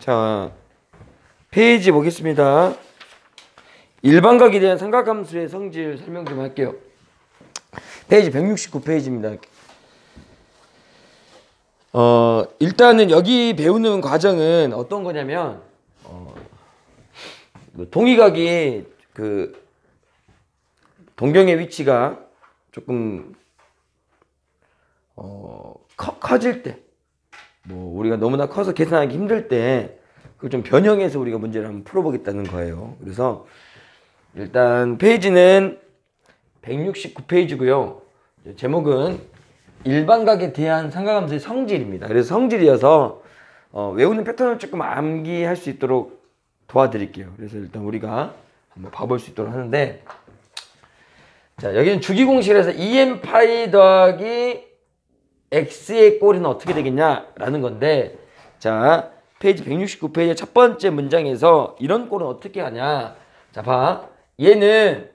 자, 페이지 보겠습니다. 일반각에 대한 삼각함수의 성질 설명 좀 할게요. 페이지 169페이지입니다. 일단은 여기 배우는 과정은 어떤 거냐면 동의각이 동경의 위치가 조금 커질 때, 뭐 우리가 너무나 커서 계산하기 힘들 때 그걸 좀 변형해서 우리가 문제를 한번 풀어보겠다는 거예요. 그래서 일단 페이지는 169페이지고요. 제목은 일반각에 대한 삼각함수의 성질입니다. 그래서 성질이어서 외우는 패턴을 조금 암기할 수 있도록 도와드릴게요. 그래서 일단 우리가 한번 봐볼 수 있도록 하는데, 자, 여기는 주기공식에서 2n파이 더하기 x의 꼴은 어떻게 되겠냐라는 건데, 자, 페이지 169페이지 첫 번째 문장에서 이런 꼴은 어떻게 하냐. 자, 봐. 얘는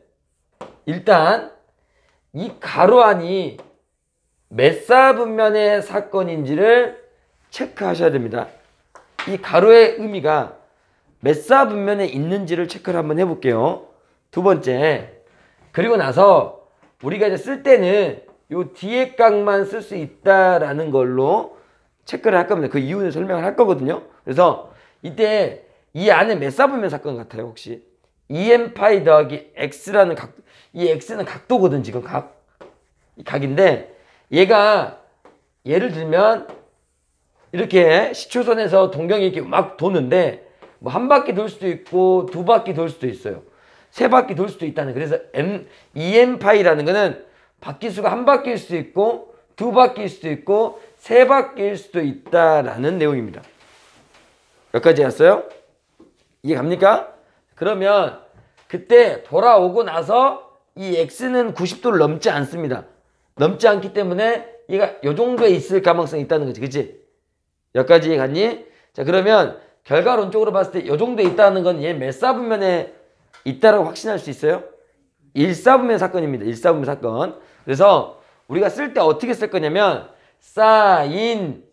일단 이 가로 안이 몇 사분면의 사건인지를 체크하셔야 됩니다. 이 가로의 의미가 몇 사분면에 있는지를 체크를 한번 해볼게요. 두 번째, 그리고 나서 우리가 이제 쓸 때는 요 뒤에 각만 쓸 수 있다라는 걸로 체크를 할 겁니다. 그 이유는 설명을 할 거거든요. 그래서 이때 이 안에 몇 사분면 사건 같아요, 혹시? 2n파이 더하기 x라는 각, 이 x는 각도거든, 지금 각. 이 각인데, 얘가 예를 들면 이렇게 시초선에서 동경이 이렇게 막 도는데, 뭐 한 바퀴 돌 수도 있고 두 바퀴 돌 수도 있어요. 세 바퀴 돌 수도 있다는. 그래서 2n파이라는 거는 바퀴수가 한 바퀴일 수도 있고 두 바퀴일 수도 있고 세 바퀴일 수도 있다라는 내용입니다. 여기까지 왔어요? 이해 갑니까? 그러면 그때 돌아오고 나서 이 x는 90도를 넘지 않습니다. 넘지 않기 때문에 얘가 요 정도에 있을 가능성이 있다는 거지. 그치? 여기까지 이해 갔니? 자, 그러면 결과론적으로 봤을 때 요 정도에 있다는 건 얘 몇 사분면에 있다라고 확신할 수 있어요? 1사분면 사건입니다. 1사분면 사건. 그래서 우리가 쓸 때 어떻게 쓸 거냐면 사인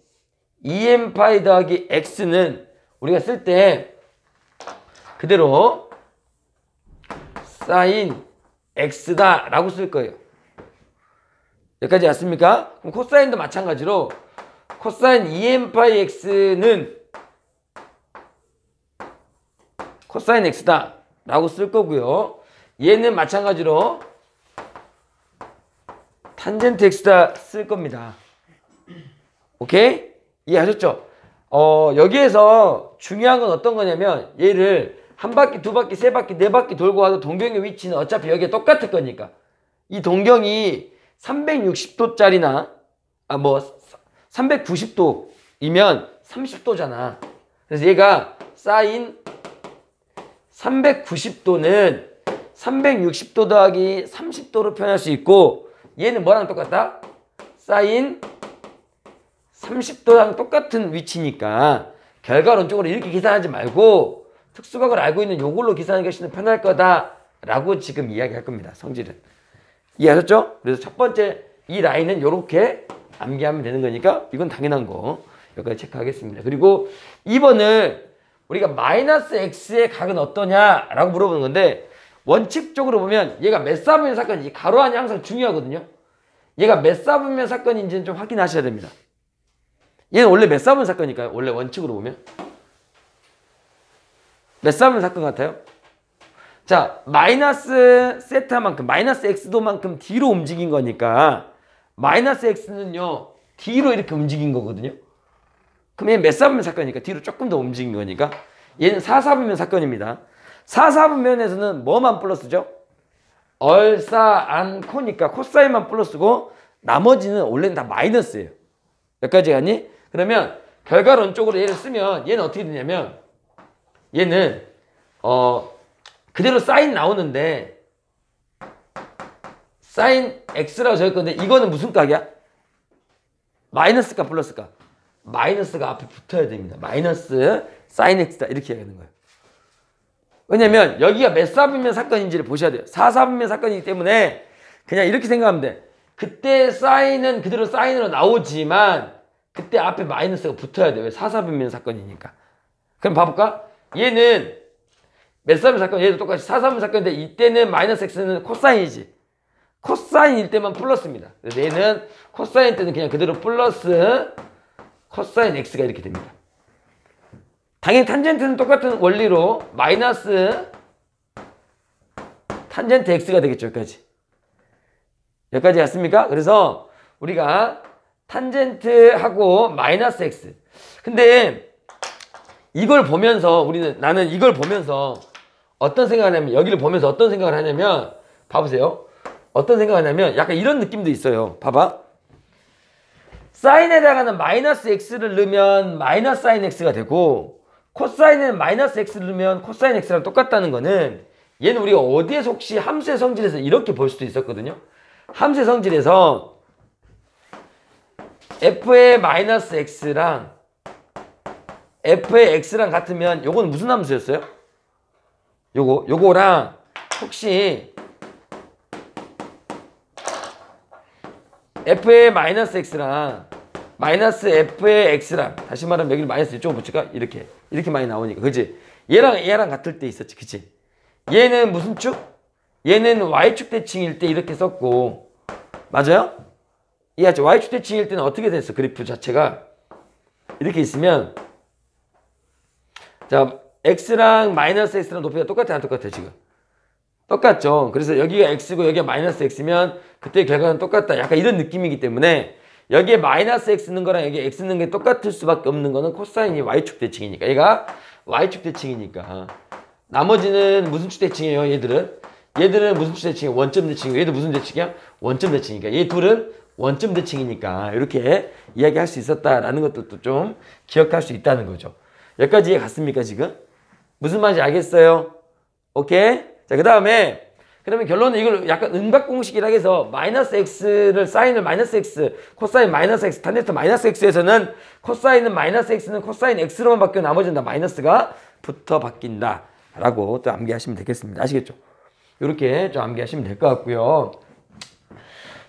2n파이 더하기 x는 우리가 쓸 때 그대로 사인 x다 라고 쓸 거예요. 여기까지 왔습니까? 그럼 코사인도 마찬가지로 코사인 2n파이 x는 코사인 x다 라고 쓸 거고요. 얘는 마찬가지로 탄젠트 x다 쓸 겁니다. 오케이? 이해하셨죠? 여기에서 중요한 건 어떤 거냐면 얘를 한 바퀴, 두 바퀴, 세 바퀴, 네 바퀴 돌고 와도 동경의 위치는 어차피 여기에 똑같을 거니까. 이 동경이 360도짜리나 뭐 390도이면 30도잖아. 그래서 얘가 사인 390도는 360도 더하기 30도로 표현할 수 있고, 얘는 뭐랑 똑같다? 사인 30도랑 똑같은 위치니까 결과론적으로 이렇게 계산하지 말고 특수각을 알고 있는 요걸로 계산하는 것이 편할 거다라고 지금 이야기할 겁니다. 성질은. 이해하셨죠? 그래서 첫 번째 이 라인은 요렇게 암기하면 되는 거니까 이건 당연한 거. 여기까지 체크하겠습니다. 그리고 2번을 우리가 마이너스 x의 각은 어떠냐라고 물어보는 건데, 원칙적으로 보면 얘가 몇 사분면 사건인지 가로 안이 항상 중요하거든요. 얘가 몇 사분면 사건인지는 좀 확인하셔야 됩니다. 얘는 원래 몇 사분면 사건일까요? 원래 원칙으로 보면 몇 사분면 사건 같아요? 자, 마이너스 세타만큼 마이너스 x도만큼 뒤로 움직인 거니까 마이너스 x는요 뒤로 이렇게 움직인 거거든요. 그럼 얘는 몇 사분면 사건이니까 뒤로 조금 더 움직인 거니까 얘는 4사분면 사건입니다. 4사분면에서는 뭐만 플러스죠? 얼사 안코니까 코사인만 플러스고 나머지는 원래는 다 마이너스예요. 여기까지 갔니? 그러면 결과론적으로 얘를 쓰면 얘는 어떻게 되냐면 얘는 그대로 사인 나오는데 사인 x라고 적을 건데 이거는 무슨 각이야? 마이너스가 플러스가? 마이너스가 앞에 붙어야 됩니다. 마이너스 사인 x다 이렇게 얘기하는 거예요. 왜냐면 여기가 몇 사분면 사건인지를 보셔야 돼요. 4사분면 사건이기 때문에 그냥 이렇게 생각하면 돼. 그때 사인은 그대로 사인으로 나오지만 그때 앞에 마이너스가 붙어야 돼요. 왜? 4사분면 사건이니까. 그럼 봐볼까? 얘는 몇 사분 사건? 얘도 똑같이 4사분 사건인데 이때는 마이너스 x는 코사인이지. 코사인일 때만 플러스입니다. 그래서 얘는 코사인 때는 그냥 그대로 플러스 코사인 x가 이렇게 됩니다. 당연히 탄젠트는 똑같은 원리로 마이너스 탄젠트 x가 되겠죠. 여기까지 갔습니까? 그래서 우리가 탄젠트하고 마이너스 x. 근데 이걸 보면서 나는 이걸 보면서 어떤 생각을 하냐면, 여기를 보면서 어떤 생각을 하냐면, 봐보세요. 어떤 생각을 하냐면 약간 이런 느낌도 있어요. 봐봐. 사인에다가는 마이너스 x를 넣으면 마이너스 사인 x가 되고, 코사인에는 마이너스 x를 넣으면 코사인 x랑 똑같다는 거는, 얘는 우리가 어디에서 혹시 함수의 성질에서 이렇게 볼 수도 있었거든요. 함수의 성질에서 f의 마이너스 x랑 f의 x랑 같으면 요건 무슨 함수였어요? 요거랑 혹시 f의 마이너스 x랑 마이너스 f의 x랑, 다시 말하면 여기를 마이너스 이쪽으로 붙일까? 이렇게 많이 나오니까, 그치? 얘랑 같을 때 있었지, 그치? 얘는 무슨 축? 얘는 y축 대칭일 때 이렇게 썼고, 맞아요? 이해하죠? y축 대칭일 때는 어떻게 됐어? 그래프 자체가 이렇게 있으면, 자, x랑 마이너스 x랑 높이가 똑같아, 안 똑같아, 지금? 똑같죠. 그래서 여기가 x고 여기가 마이너스 x면 그때 결과는 똑같다. 약간 이런 느낌이기 때문에 여기에 마이너스 x 넣는 거랑 여기에 x 넣는 게 똑같을 수밖에 없는 거는 코사인이 y축 대칭이니까. 얘가 y축 대칭이니까. 나머지는 무슨 축 대칭이에요? 얘들은 무슨 축 대칭이에요? 원점 대칭이에요. 얘도 무슨 대칭이야? 원점 대칭이니까. 얘 둘은 원점 대칭이니까 이렇게 이야기할 수 있었다라는 것도 좀 기억할 수 있다는 거죠. 여기까지 이해 갔습니까, 지금? 무슨 말인지 알겠어요? 오케이? 자, 그러면 결론은 이걸 약간 은박공식이라 해서 마이너스 x를, 사인을 마이너스 x, 코사인 마이너스 x, 탄젠트 마이너스 x에서는 코사인은 마이너스 x는 코사인 x로만 바뀌고 나머지는 다 마이너스가 붙어 바뀐다. 라고 또 암기하시면 되겠습니다. 아시겠죠? 이렇게 좀 암기하시면 될 것 같고요.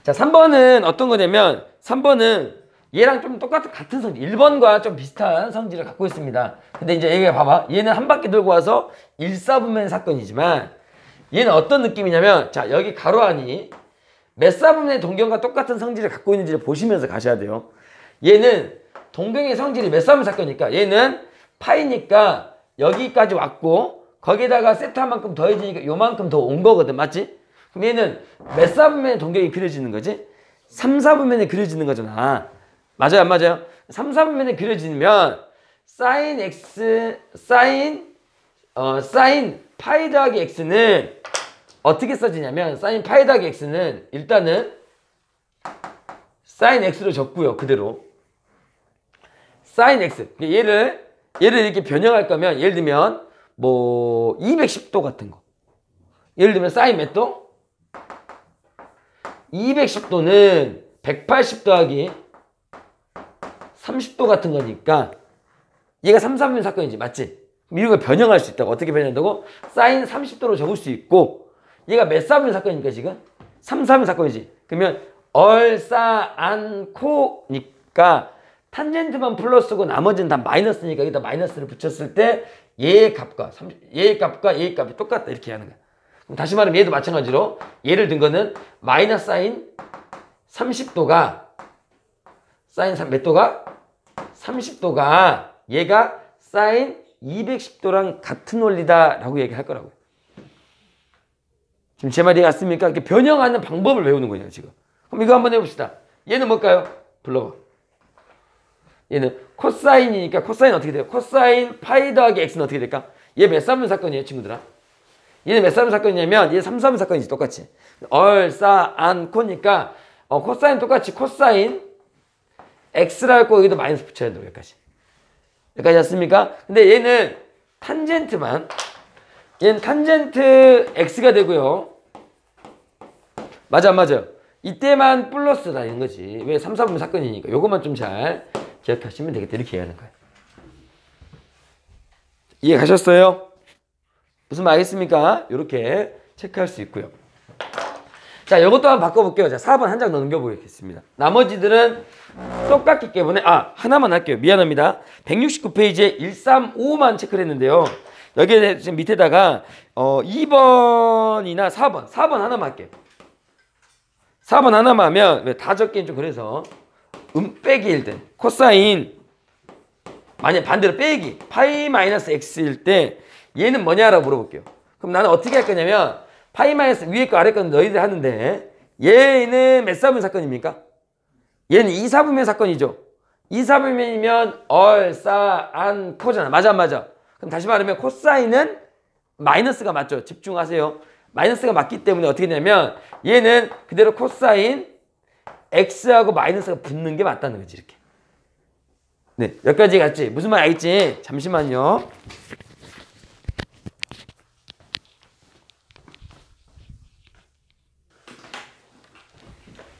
자, 3번은 어떤 거냐면, 3번은 얘랑 좀 같은 성질, 1번과 좀 비슷한 성질을 갖고 있습니다. 근데 이제 얘가 봐봐. 얘는 한 바퀴 돌고 와서 1사분면 사건이지만, 얘는 어떤 느낌이냐면, 자, 여기 가로 안이 몇 사분면의 동경과 똑같은 성질을 갖고 있는지를 보시면서 가셔야 돼요. 얘는 동경의 성질이 몇 사분면 사건이니까, 얘는 파이니까 여기까지 왔고, 거기다가 세타만큼 더해지니까 요만큼 더 온 거거든. 맞지? 그럼 얘는 몇 사분면의 동경이 그려지는 거지? 3, 4분면에 그려지는 거잖아. 맞아요, 안 맞아요? 3, 4분면에 그려지면 사인 x, 사인 파이 더하기 x는 어떻게 써지냐면, 사인 파이 더하기 x는 일단은 사인 x로 적고요. 그대로 사인 x. 얘를 이렇게 변형할 거면, 예를 들면 뭐 210도 같은 거, 예를 들면 사인 몇 도? 210도는 180 더하기 30도 같은 거니까 얘가 3, 4분면 사건이지. 맞지? 그럼 이런 걸 변형할 수 있다고. 어떻게 변형한다고? 사인 30도로 적을 수 있고, 얘가 몇 사분면 사건이니까 지금? 3, 4분면 사건이지. 그러면 얼싸안코니까 탄젠트만 플러스고 나머지는 다 마이너스니까 여기다 마이너스를 붙였을 때 얘의 값과 얘의 값이 똑같다. 이렇게 하는 거야. 그럼 다시 말하면 얘도 마찬가지로 얘를 든 거는 마이너스 사인 30도가 사인 몇 도가? 30도가 얘가 사인 210도랑 같은 원리다라고 얘기할 거라고요. 지금 제 말이 맞습니까? 이렇게 변형하는 방법을 외우는 거예요, 지금. 그럼 이거 한번 해봅시다. 얘는 뭘까요? 불러봐. 얘는 코사인이니까 코사인 어떻게 돼요? 코사인 파이 더하기 x는 어떻게 될까? 얘 몇 사분 사건이에요, 친구들아? 얘는 몇 사분 사건이냐면 얘 3, 4분 사건이지, 똑같이. 얼싸안코니까 코사인 똑같이 코사인 x라 했고 여기도 마이너스 붙여야 돼요. 여기까지 왔습니까? 근데 얘는 탄젠트만, 얘는 탄젠트 x가 되고요. 맞아 안 맞아? 이때만 플러스다 이런 거지. 왜? 3, 4분 사건이니까. 요것만 좀 잘 기억하시면 되겠다. 이렇게 얘기하는 거예요. 이해 가셨어요? 무슨 말 알겠습니까? 이렇게 체크할 수 있고요. 자, 이것도 한번 바꿔볼게요. 자, 4번 한 장 더 넘겨보겠습니다. 나머지들은 똑같기 때문에, 하나만 할게요. 미안합니다. 169페이지에 135만 체크를 했는데요. 여기에 지금 밑에다가, 2번이나 4번 하나만 할게요. 4번 하나만 하면, 왜 다 적기엔 좀 그래서, 빼기일 때, 코사인, 만약 반대로 빼기, 파이 마이너스 x일 때, 얘는 뭐냐라고 물어볼게요. 그럼 나는 어떻게 할 거냐면, 파이 마이너스 위에 거 아래 거는 너희들 하는데 얘는 몇 사분면 사건입니까? 얘는 2사분면 사건이죠. 2사분면이면 얼싸 안 코잖아. 맞아 안 맞아? 그럼 다시 말하면 코사인은 마이너스가 맞죠. 집중하세요. 마이너스가 맞기 때문에 어떻게 되냐면 얘는 그대로 코사인 x하고 마이너스가 붙는 게 맞다는 거지. 이렇게. 네, 여기까지 갔지? 무슨 말 알겠지? 잠시만요.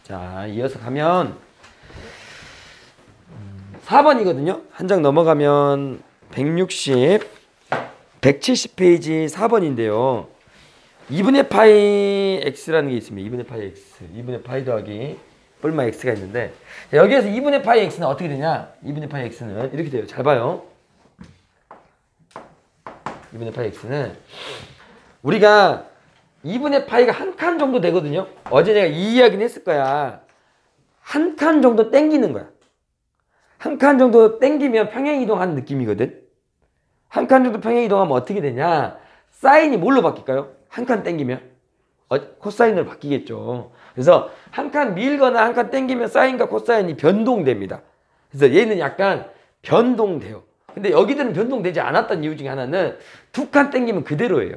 자, 이어서 가면 4번이거든요. 한 장 넘어가면 170페이지 4번인데요. 2분의 파이 x라는 게 있습니다. 2분의 파이 x. 2분의 파이 더하기 뿔마 x가 있는데 여기에서 2분의 파이 x는 어떻게 되냐? 2분의 파이 x는 이렇게 돼요. 잘 봐요. 2분의 파이 x는 우리가 2분의 파이가 한 칸 정도 되거든요. 어제 내가 이 이야기는 했을 거야. 한 칸 정도 땡기는 거야. 한 칸 정도 땡기면 평행이동하는 느낌이거든. 한 칸 정도 평행이동하면 어떻게 되냐? 사인이 뭘로 바뀔까요? 한 칸 땡기면? 코사인으로 바뀌겠죠. 그래서 한 칸 밀거나 한 칸 땡기면 사인과 코사인이 변동됩니다. 그래서 얘는 약간 변동돼요. 근데 여기들은 변동되지 않았던 이유 중에 하나는 두 칸 땡기면 그대로예요.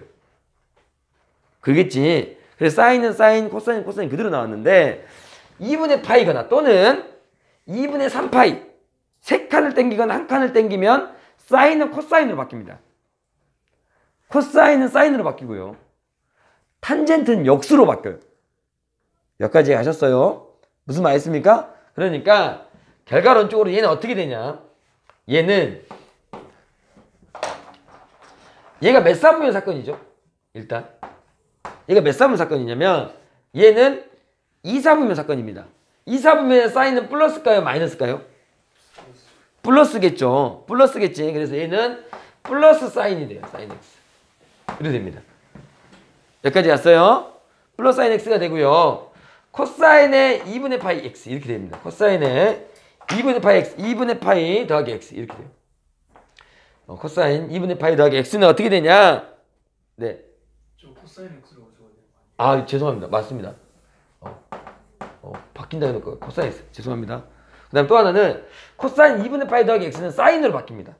그러겠지. 그래서 사인은 사인, 코사인, 코사인 그대로 나왔는데 2분의 파이거나 또는 2분의 3파이 세 칸을 땡기거나 한 칸을 땡기면 사인은 코사인으로 바뀝니다. 코사인은 사인으로 바뀌고요. 탄젠트는 역수로 바뀌어요. 여기까지 하셨어요? 무슨 말 있습니까? 그러니까 결과론적으로 얘는 어떻게 되냐? 얘는 얘가 몇 사분면 사건이죠? 일단 얘가 몇 사분면 사건이냐면 얘는 2사분면 사건입니다. 2사분면의 사인은 플러스일까요? 마이너스일까요? 플러스겠죠. 플러스겠지. 그래서 얘는 플러스 사인이 돼요. 사인 x. 이렇게 됩니다. 여기까지 갔어요. 플러스 사인 x가 되고요. 코사인의 2분의 파이 x 이렇게 됩니다. 코사인의 2분의 파이 x, 2분의 파이 더하기 x 이렇게 돼요. 코사인 2분의 파이 더하기 x는 어떻게 되냐? 네. 저 코사인 x로 적어야 되는 거 아, 아니에요? 죄송합니다. 맞습니다. 바뀐다 해놓고 코사인 x. 죄송합니다. 그 다음 또 하나는 코사인 2분의 파이 더하기 x는 사인으로 바뀝니다.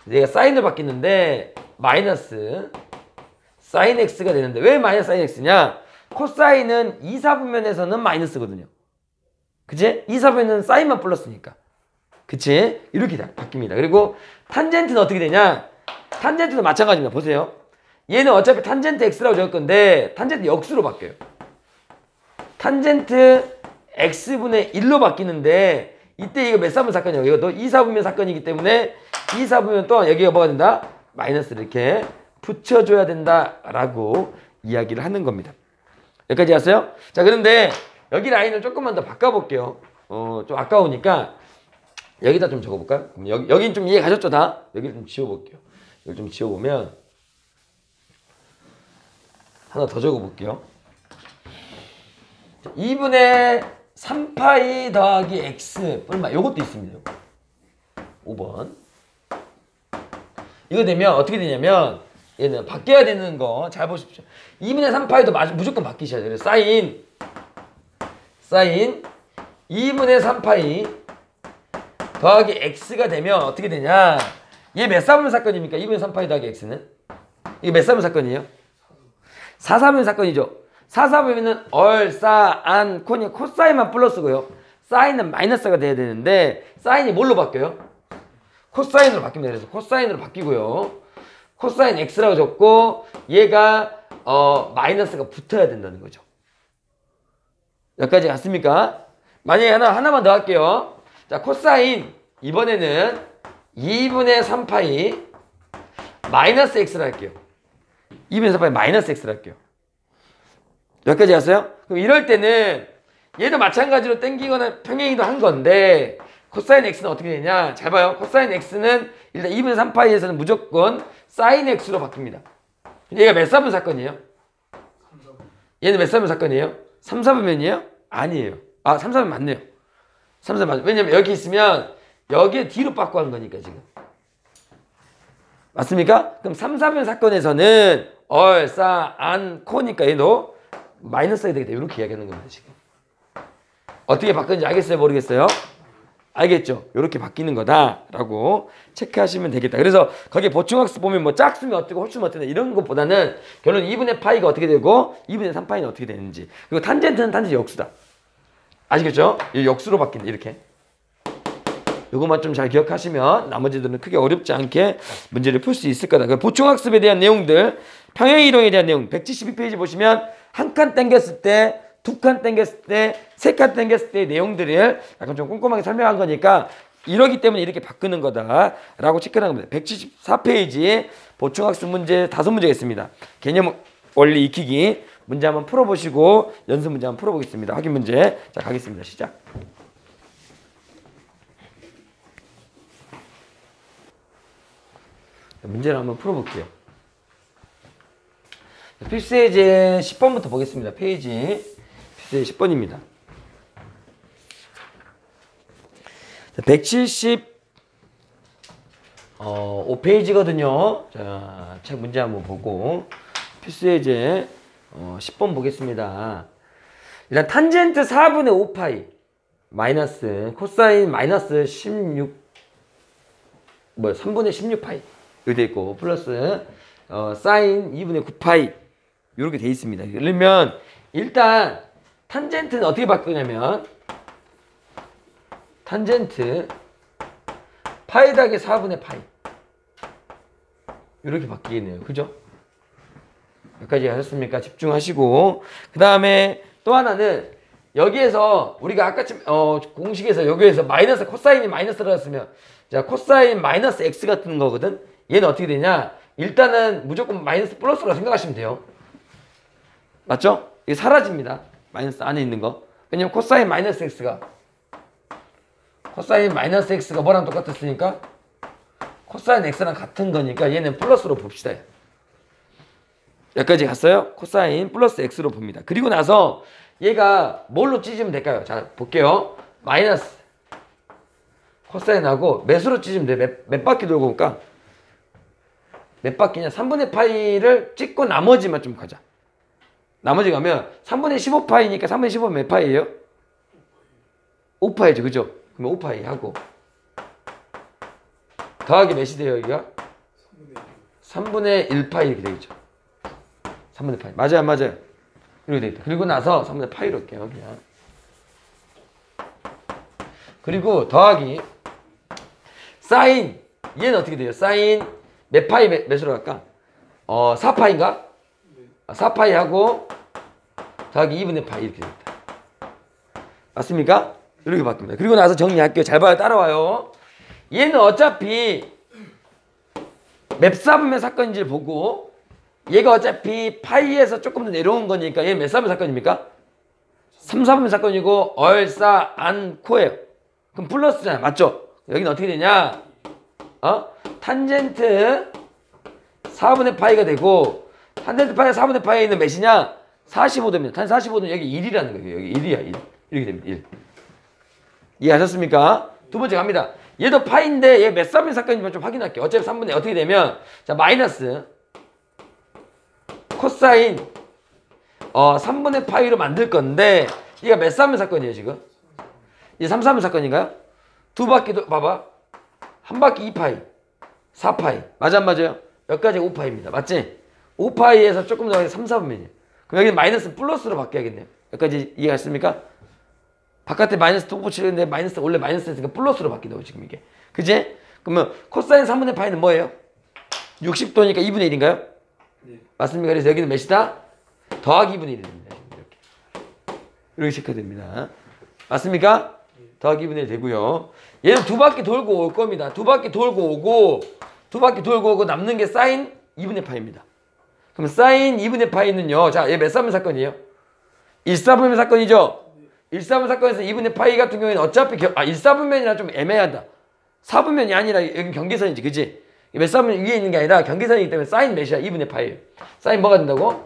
얘가 사인으로 바뀌는데 마이너스 사인 x가 되는데 왜 마이너스 사인 x냐? 코사인은 2사분면에서는 마이너스거든요. 그치? 2사분면은 사인만 플러스니까. 그치? 이렇게 바뀝니다. 그리고 탄젠트는 어떻게 되냐? 탄젠트도 마찬가지입니다. 보세요. 얘는 어차피 탄젠트 x라고 적을 건데 탄젠트 역수로 바뀌어요. 탄젠트 x분의 1로 바뀌는데 이때 이거 몇 사분면 사건이에요? 이것도 2사분면 사건이기 때문에 2사분면 또 여기가 뭐가 된다? 마이너스 이렇게 붙여줘야 된다라고 이야기를 하는 겁니다. 여기까지 왔어요? 자, 그런데 여기 라인을 조금만 더 바꿔볼게요. 좀 아까우니까 여기다 좀 적어볼까요? 여긴 좀 이해 가셨죠, 다? 여기를 좀 지워볼게요. 여기 좀 지워보면 하나 더 적어볼게요. 2분의 3파이 더하기 x 뿔마 요것도 있습니다. 5번. 이거 되면 어떻게 되냐면 얘는 바뀌어야 되는 거 잘 보십시오. 2분의 3파이도 무조건 바뀌셔야 돼요. 사인 2분의 3파이 더하기 x가 되면 어떻게 되냐? 얘 몇 사분면 사건입니까? 2분의 3파이 더하기 x는? 이게 몇 사분면 사건이에요? 4사분면 사건이죠. 4사분면은 얼, 싸, 안, 콘이 코사인만 플러스고요. 사인은 마이너스가 돼야 되는데 사인이 뭘로 바뀌어요? 코사인으로 바뀝니다. 그래서 코사인으로 바뀌고요. 코사인 x라고 적고 얘가 마이너스가 붙어야 된다는 거죠. 여기까지 갔습니까? 만약에 하나만 더 할게요. 자, 코사인 이번에는 2분의 3파이 마이너스 x를 할게요. 2분의 3파이 마이너스 x를 할게요. 여기까지 갔어요? 그럼 이럴 때는 얘도 마찬가지로 땡기거나 평행이도 한 건데 코사인 x는 어떻게 되냐? 잘 봐요. 코사인 x는 일단 2분의 3파이에서는 무조건 사인 x로 바뀝니다. 얘가 몇 사분 사건이에요? 얘는 몇 사분 사건이에요? 3, 4분면이에요? 아니에요. 아, 3, 4분 맞네요. 3, 4분 맞아요. 왜냐면 여기 있으면 여기에 뒤로 바꿔 한 거니까 지금. 맞습니까? 그럼 3, 4분 사건에서는 얼, 싸, 안, 코니까 얘도 마이너스가 되겠다. 이렇게 이야기하는 겁니다, 지금. 어떻게 바꾸는지 알겠어요? 모르겠어요? 알겠죠? 이렇게 바뀌는 거다라고 체크하시면 되겠다. 그래서 거기에 보충학습 보면 뭐 짝수면 어떻고 홀수면 어떻다 이런 것보다는 결론 2분의 파이가 어떻게 되고 2분의 3파이는 어떻게 되는지. 그리고 탄젠트는 탄젠트 역수다. 아시겠죠? 이 역수로 바뀐다. 이렇게. 이것만 좀 잘 기억하시면 나머지들은 크게 어렵지 않게 문제를 풀 수 있을 거다. 보충학습에 대한 내용들, 평행이동에 대한 내용 172페이지 보시면 한 칸 당겼을 때, 두 칸 당겼을 때, 세 칸 당겼을 때의 내용들을 약간 좀 꼼꼼하게 설명한 거니까 이러기 때문에 이렇게 바꾸는 거다라고 체크하는 겁니다. 174페이지 보충학습 문제 5문제가 있습니다. 개념 원리 익히기 문제 한번 풀어보시고 연습 문제 한번 풀어보겠습니다. 확인 문제. 자, 가겠습니다. 시작. 문제를 한번 풀어볼게요. 필수예제 10번부터 보겠습니다. 페이지 필수예제 10번입니다. 175페이지거든요. 자, 책 문제 한번 보고 필수예제 10번 보겠습니다. 일단 탄젠트 4분의 5파이 마이너스 코사인 마이너스 16 3분의 16파이 이렇게 돼 있고 플러스 사인 2분의 9파이 이렇게 돼 있습니다. 그러면 일단 탄젠트는 어떻게 바꾸냐면 탄젠트 파이 더하기 4분의 파이 이렇게 바뀌겠네요. 그죠? 여기까지 하셨습니까? 집중하시고 그 다음에 또 하나는 여기에서 우리가 아까쯤 공식에서 여기에서 마이너스 코사인이 마이너스로 했으면 자 코사인 마이너스 x 같은 거거든. 얘는 어떻게 되냐? 일단은 무조건 마이너스 플러스로 생각하시면 돼요. 맞죠? 이게 사라집니다. 마이너스 안에 있는 거. 왜냐면 코사인 마이너스 x가 뭐랑 똑같았으니까 코사인 x랑 같은 거니까 얘는 플러스로 봅시다. 여기까지 갔어요? 코사인 플러스 x로 봅니다. 그리고 나서 얘가 뭘로 찢으면 될까요? 자, 볼게요. 마이너스 코사인하고 몇으로 찢으면 돼? 몇 바퀴 돌고 올까? 몇 바퀴냐? 3분의 파이를 찍고 나머지만 좀 가자. 나머지 가면 3분의 15파이니까 3분의 15는 몇 파이예요? 5파이죠. 그죠? 그러면 5파이 하고 더하기 몇이 돼요? 여기가? 3분의 1파이 이렇게 되겠죠. 3분의 파이. 맞아요, 안 맞아요? 이렇게 되겠다. 그리고 나서 3분의 파이로 할게요. 그냥. 그리고 더하기 사인. 얘는 어떻게 돼요? 사인 몇 파이 몇으로 갈까? 4파인가? 4파이 하고 더하기 2분의 파이 이렇게 됩니다. 맞습니까? 이렇게 바뀝니다. 그리고 나서 정리할게요. 잘 봐요. 따라와요. 얘는 어차피 몇 사분면 사건인지를 보고 얘가 어차피 파이에서 조금 더 내려온 거니까 얘 몇 사분면 사건입니까? 3, 4분면 사건이고 얼싸 안 코예요. 그럼 플러스잖아요. 맞죠? 여기는 어떻게 되냐? 탄젠트 4분의 파이가 되고 탄젠트 파이가 4분의 파이는 몇이냐? 45도입니다. 탄 45도는 여기 1이라는 거예요. 여기 1이야. 1. 이렇게 됩니다. 1. 이해하셨습니까? 두 번째 갑니다. 얘도 파인데 얘 몇 사분의 사건인지 좀 확인할게요. 어차피 3분의 어떻게 되면 자 마이너스 코사인 3분의 파이로 만들 건데 얘가 몇 사분의 사건이에요 지금? 이게 3, 4분의 사건인가요? 두 바퀴도 봐봐. 한 바퀴 2파이 4파이 맞아 안 맞아요? 여기까지가 5파이입니다. 맞지? 5파이에서 조금 더 3, 4분면이에요. 그럼 여기는 마이너스 플러스로 바뀌어야겠네요. 여기까지 이해하셨습니까? 바깥에 마이너스 통 붙이는데 마이너스 원래 마이너스니까 플러스로 바뀌다고 지금 이게. 그지? 그러면 코사인 3분의 파이는 뭐예요? 60도니까 2분의 1인가요? 네. 맞습니까? 그래서 여기는 몇이다? 더하기 2분의 1이 됩니다. 이렇게 체크됩니다. 맞습니까? 더하기 2분의 1 되고요. 얘는 두 바퀴 돌고 올 겁니다. 두 바퀴 돌고 오고 남는 게 사인 2분의 파이입니다. 그럼 사인 2분의 파이는요. 자, 얘 몇 사분 사건이에요? 1사분면 사건이죠. 1사분 사건에서 2분의 파이 같은 경우에는 어차피 1사분면이라 좀 애매하다. 4분면이 아니라 여기 경계선이지, 그지? 몇 사분면 위에 있는 게 아니라 경계선이기 때문에 사인 몇이야? 2분의 파이예요. 사인 뭐가 된다고?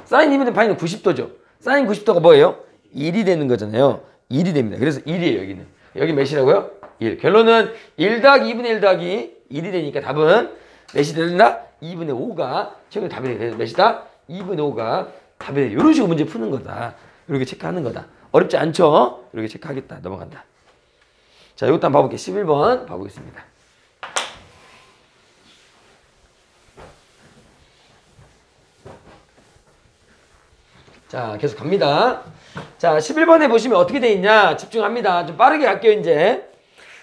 사인 2분의 파이는 90도죠. 사인 90도가 뭐예요? 1이 되는 거잖아요. 1이 됩니다. 그래서 1이에요, 여기는. 여기 몇이라고요? 1. 결론은 1 더하기 2분의 1 더하기 1이 되니까 답은 몇이 된다? 2분의 5가 최근 답이 되는 몇이다? 2분의 5가 답이 돼. 이런 식으로 문제 푸는 거다. 이렇게 체크하는 거다. 어렵지 않죠? 이렇게 체크하겠다. 넘어간다. 자, 이것도 한번 봐볼게요. 11번 봐보겠습니다. 자, 계속 갑니다. 자, 11번에 보시면 어떻게 돼 있냐? 집중합니다. 좀 빠르게 갈게요, 이제.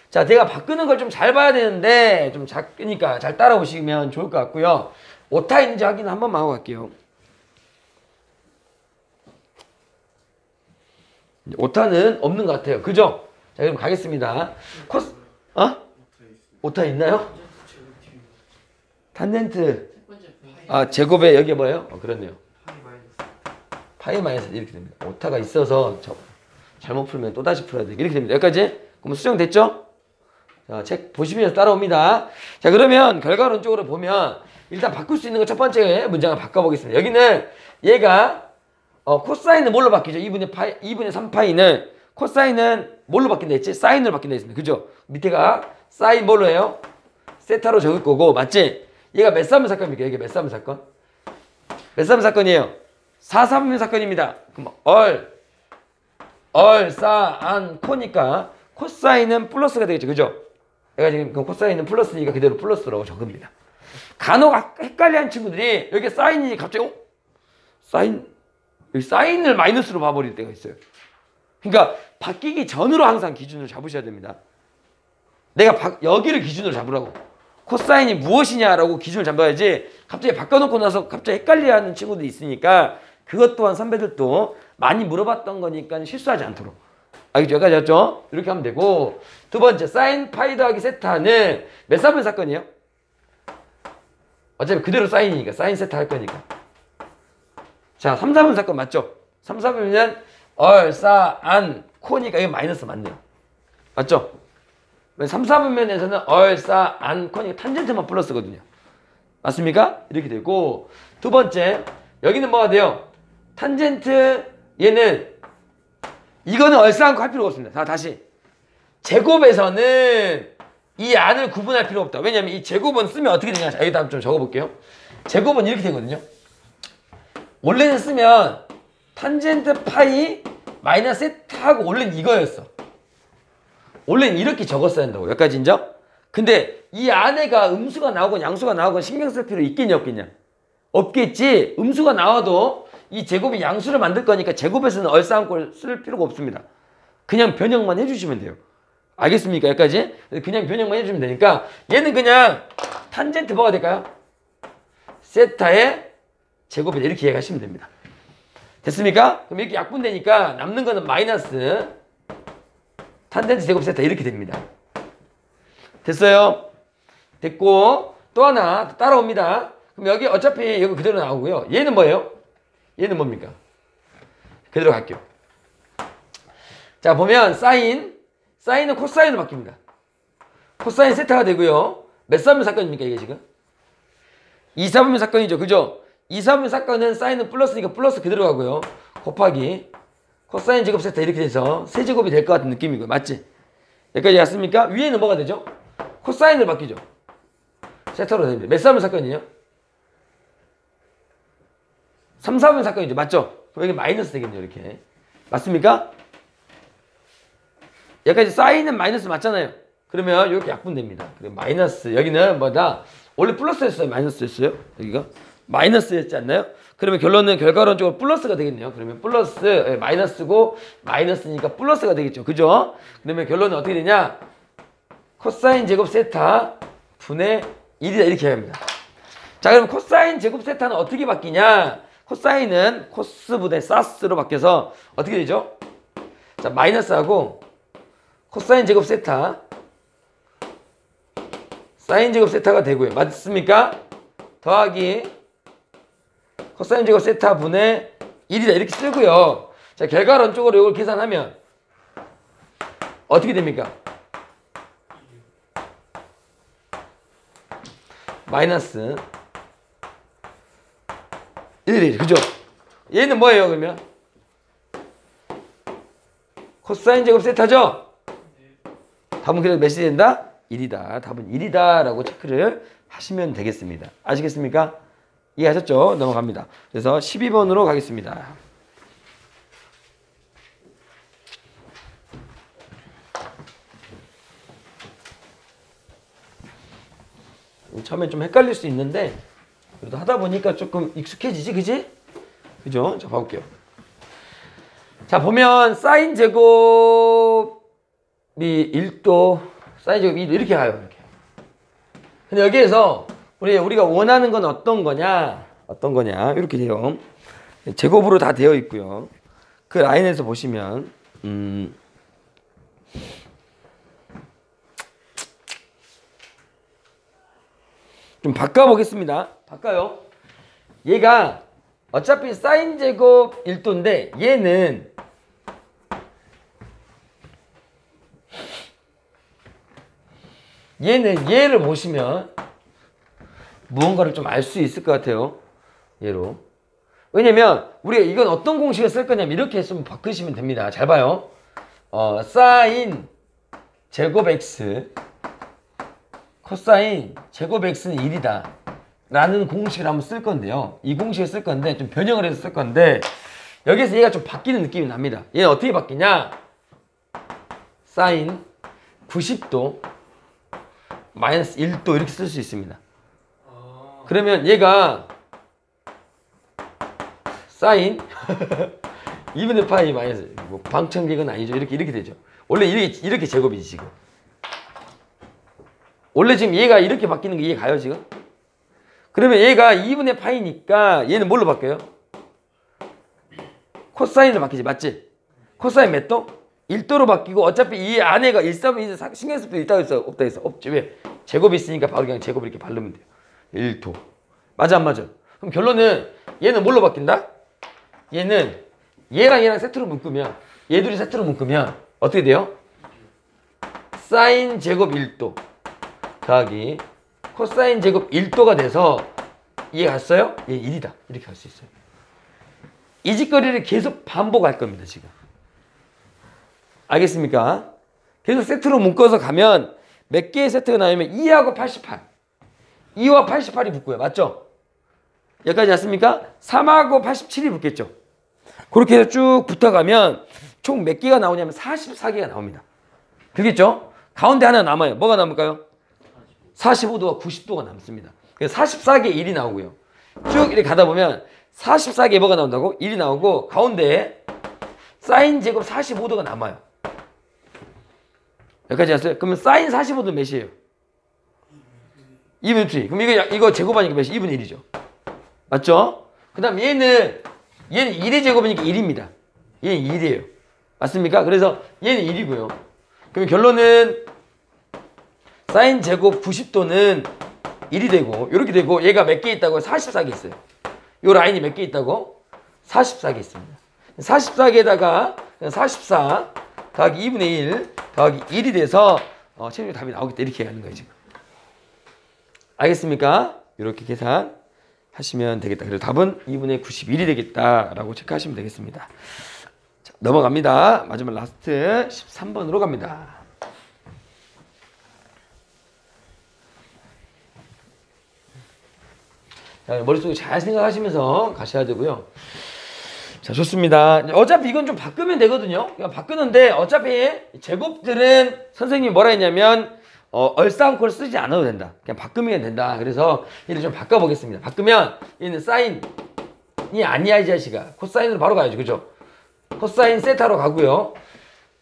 자, 제가 바꾸는 걸 좀 잘 봐야 되는데, 좀 작으니까 잘 따라오시면 좋을 것 같고요. 오타 있는지 확인 한 번만 하고 갈게요. 오타는 없는 것 같아요. 그죠? 자, 그럼 가겠습니다. 코스, 오타 있나요? 탄젠트. 제곱에 여기 뭐예요? 그렇네요. 파이 마이너스 이렇게 됩니다. 오타가 있어서 잘못 풀면 또다시 풀어야 돼. 이렇게 됩니다. 여기까지? 그럼 수정됐죠? 자, 책 보시면서 따라옵니다. 자, 그러면 결과론적으로 보면 일단 바꿀 수 있는 거 첫 번째 문장을 바꿔보겠습니다. 여기는 얘가 코사인은 뭘로 바뀌죠? 2분의 3파이는 코사인은 뭘로 바뀐다 했지? 사인으로 바뀐다 했습니다. 그죠? 밑에가 사인 뭘로 해요? 세타로 적을 거고, 맞지? 얘가 몇 사분 사건입니까? 이게 몇 사분 사건? 몇 사분 사건이에요? 4사분면 사건입니다. 그럼 싸, 안, 코니까 코사인은 플러스가 되겠죠. 그죠? 얘가 지금 그 코사인은 플러스니까 그대로 플러스라고 적습니다. 간혹 헷갈려하는 친구들이 여기 사인이 갑자기 여기 사인을 마이너스로 봐버릴 때가 있어요. 그러니까 바뀌기 전으로 항상 기준을 잡으셔야 됩니다. 내가 여기를 기준으로 잡으라고. 코사인이 무엇이냐라고 기준을 잡아야지 갑자기 바꿔놓고 나서 갑자기 헷갈려하는 친구들이 있으니까 그것 또한 선배들도 많이 물어봤던 거니까 실수하지 않도록. 알겠죠? 여기까지 왔죠? 이렇게 하면 되고, 두 번째 사인 파이 더하기 세타는 몇 사분 사건이에요? 어차피 그대로 사인이니까 사인 세타 할 거니까. 자, 3사분 사건 맞죠? 3사분이면 싸, 안, 코니까 이게 마이너스 맞네요. 맞죠? 3사분면에서는 싸, 안, 코니까 탄젠트만 플러스거든요. 맞습니까? 이렇게 되고, 두 번째 여기는 뭐가 돼요? 탄젠트 얘는 이거는 얼싸안고 할 필요가 없습니다. 자, 다시 제곱에서는 이 안을 구분할 필요가 없다. 왜냐면 이 제곱은 쓰면 어떻게 되냐. 자, 여기다 좀 적어볼게요. 제곱은 이렇게 되거든요. 원래는 쓰면 탄젠트 파이 마이너스 세타하고 원래는 이거였어. 원래는 이렇게 적었어야 한다고. 여기까지 인정? 근데 이 안에가 음수가 나오건 양수가 나오건 신경 쓸 필요 있겠냐 없겠냐? 없겠지. 음수가 나와도 이 제곱이 양수를 만들 거니까 제곱에서는 얼싸안고를 쓸 필요가 없습니다. 그냥 변형만 해주시면 돼요. 알겠습니까? 여기까지? 그냥 변형만 해주시면 되니까 얘는 그냥 탄젠트 뭐가 될까요? 세타의 제곱이다. 이렇게 이해하시면 됩니다. 됐습니까? 그럼 이렇게 약분되니까 남는 거는 마이너스 탄젠트 제곱 세타 이렇게 됩니다. 됐어요? 됐고 또 하나 따라옵니다. 그럼 여기 어차피 여기 그대로 나오고요. 얘는 뭐예요? 얘는 뭡니까? 그대로 갈게요. 자, 보면 사인은 코사인으로 바뀝니다. 코사인 세타가 되고요. 몇 사분면 사건입니까 이게 지금? 2사분면 사건이죠. 그죠? 2사분면 사건은 사인은 플러스니까 플러스 그대로 가고요. 곱하기 코사인 제곱 세타 이렇게 돼서 세제곱이 될 것 같은 느낌이고요. 맞지? 여기까지 왔습니까? 위에는 뭐가 되죠? 코사인으로 바뀌죠. 세타로 됩니다. 몇 사분면 사건이에요? 3사분면 사건이죠. 맞죠? 그럼 여기 마이너스 되겠네요. 이렇게. 맞습니까? 여기까지 사인은 마이너스 맞잖아요. 그러면 이렇게 약분됩니다. 그리고 마이너스 여기는 뭐다? 원래 플러스였어요? 마이너스였어요? 여기가? 마이너스였지 않나요? 그러면 결과론적으로 플러스가 되겠네요. 그러면 플러스 마이너스고 마이너스니까 플러스가 되겠죠. 그죠? 그러면 결론은 어떻게 되냐? 코사인 제곱 세타 분의 1이다. 이렇게 해야 합니다. 자, 그럼 코사인 제곱 세타는 어떻게 바뀌냐? 코사인은 코스분의 사스로 바뀌어서 어떻게 되죠? 자, 마이너스하고 코사인 제곱 세타 사인 제곱 세타가 되고요. 맞습니까? 더하기 코사인 제곱 세타 분의 1이다 이렇게 쓰고요. 자, 결과론적으로 이걸 계산하면 어떻게 됩니까? 마이너스 1이 그죠? 얘는 뭐예요 그러면? 코사인 제곱 세타죠? 답은 그래서 몇이 된다? 1이다. 답은 1이다 라고 체크를 하시면 되겠습니다. 아시겠습니까? 이해하셨죠? 넘어갑니다. 그래서 12번으로 가겠습니다. 처음엔 좀 헷갈릴 수 있는데 그래도 하다 보니까 조금 익숙해지지, 그지? 그죠? 자, 봐볼게요. 자, 보면 사인 제곱이 1도, 사인 제곱 2도 이렇게 가요. 이렇게. 근데 여기에서 우리가 원하는 건 어떤 거냐? 어떤 거냐? 이렇게 돼요. 제곱으로 다 되어 있고요. 그 라인에서 보시면 좀 바꿔보겠습니다. 바꿔요. 얘가 어차피 사인 제곱 1도인데 얘는 얘를 보시면 무언가를 좀 알 수 있을 것 같아요. 얘로. 왜냐면 우리가 이건 어떤 공식을 쓸 거냐면 이렇게 했으면 바꾸시면 됩니다. 잘 봐요. 사인 제곱 x 코사인 제곱 x는 1이다 라는 공식을 한번 쓸 건데요. 이 공식을 쓸 건데 좀 변형을 해서 쓸 건데 여기서 얘가 좀 바뀌는 느낌이 납니다. 얘는 어떻게 바뀌냐? 사인 90도 마이너스 1도 이렇게 쓸 수 있습니다. 그러면 얘가 사인 2분의 파이 마이너스 뭐 방청객은 아니죠. 이렇게 되죠. 원래 이렇게 제곱이지 지금. 원래 지금 얘가 이렇게 바뀌는 게 이해 가요 지금? 그러면 얘가 2분의 파이니까 얘는 뭘로 바뀌어요? 코사인으로 바뀌지 맞지? 코사인 몇 도? 1도로 바뀌고 어차피 이 안에가 1, 3, 2, 4 신경 쓸 필요 있다 했어? 없다 했어? 없지. 왜? 제곱이 있으니까 바로 그냥 제곱 이렇게 바르면 돼요. 1도. 맞아 안 맞아? 그럼 결론은 얘는 뭘로 바뀐다? 얘는 얘랑 세트로 묶으면 얘 둘이 세트로 묶으면 어떻게 돼요? 사인 제곱 1도 더하기 코사인 제곱 1도가 돼서 이해 갔어요? 얘 1이다. 이렇게 할 수 있어요. 이 짓거리를 계속 반복할 겁니다. 지금. 알겠습니까? 계속 세트로 묶어서 가면 몇 개의 세트가 나오면 2하고 88. 2와 88이 붙고요. 맞죠? 여기까지 왔습니까? 3하고 87이 붙겠죠. 그렇게 해서 쭉 붙어가면 총 몇 개가 나오냐면 44개가 나옵니다. 그겠죠? 가운데 하나 남아요. 뭐가 남을까요? 45도와 90도가 남습니다. 그래서 44개 1이 나오고요. 쭉 이렇게 가다 보면 44개 뭐가 나온다고? 1이 나오고 가운데에 사인 제곱 45도가 남아요. 여기까지 왔어요? 그러면 사인 45도는 몇이에요? 2분의 3. 그럼 이거 제곱하니까 몇이? 2분의 1이죠. 맞죠? 그 다음 얘는 1의 제곱이니까 1입니다. 얘는 1이에요. 맞습니까? 그래서 얘는 1이고요. 그럼 결론은 사인 제곱 90도는 1이 되고 이렇게 되고 얘가 몇 개 있다고? 44개 있어요. 요 라인이 몇 개 있다고? 44개 있습니다. 44개에다가 44 더하기 2분의 1 더하기 1이 돼서 최종적으로 답이 나오겠다. 이렇게 하는 거예요 지금. 알겠습니까? 이렇게 계산하시면 되겠다. 그래서 답은 2분의 91이 되겠다라고 체크하시면 되겠습니다. 자, 넘어갑니다. 마지막 라스트 13번으로 갑니다. 자, 머릿속에 잘 생각하시면서 가셔야 되고요. 자, 좋습니다. 어차피 이건 좀 바꾸면 되거든요. 그냥 바꾸는데 어차피 제곱들은 선생님이 뭐라 했냐면 얼싸안고를 쓰지 않아도 된다. 그냥 바꾸면 된다. 그래서 얘를 좀 바꿔보겠습니다. 바꾸면 얘는 사인이 아니야 이 자식아. 코사인으로 바로 가야죠. 그죠? 코사인 세타로 가고요.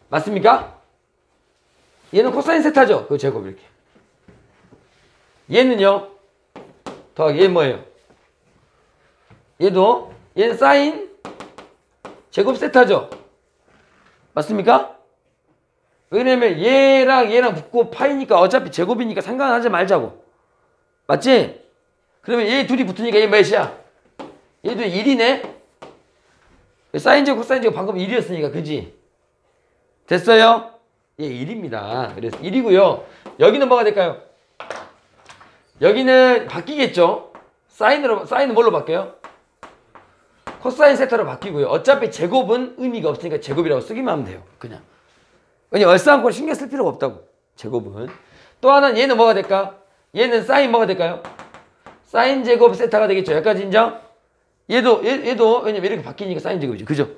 맞습니까? 얘는 코사인 세타죠. 그 제곱 이렇게. 얘는요. 더하기 얘 뭐예요? 얘는 사인 제곱 세타죠. 맞습니까? 왜냐면 얘랑 붙고 파이니까 어차피 제곱이니까 상관하지 말자고. 맞지? 그러면 얘 둘이 붙으니까 얘 몇이야? 얘도 1이네? 사인 제곱 코사인 제곱 방금 1이었으니까 그지? 됐어요? 예, 1입니다. 그래서 1이고요. 여기는 뭐가 될까요? 여기는 바뀌겠죠? 사인은 뭘로 바뀌어요? 코사인 세타로 바뀌고요. 어차피 제곱은 의미가 없으니까 제곱이라고 쓰기만 하면 돼요. 그냥. 그냥 얼싸안고 신경 쓸 필요가 없다고. 제곱은. 또 하나는 얘는 뭐가 될까? 얘는 사인 뭐가 될까요? 사인 제곱 세타가 되겠죠. 여기까지 인정? 얘도 왜냐면 이렇게 바뀌니까 사인 제곱이죠. 그죠?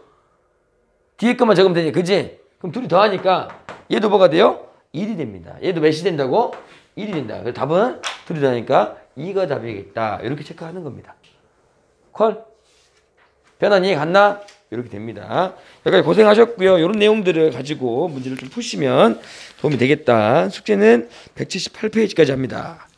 뒤에 것만 적으면 되지. 그지? 그럼 둘이 더하니까 얘도 뭐가 돼요? 1이 됩니다. 얘도 몇이 된다고? 1이 된다. 그래서 답은 둘이 더하니까 2가 답이겠다. 이렇게 체크하는 겁니다. 콜? 변환 이해 갔나? 이렇게 됩니다. 여기까지 고생하셨고요. 이런 내용들을 가지고 문제를 좀 푸시면 도움이 되겠다. 숙제는 178페이지까지 합니다.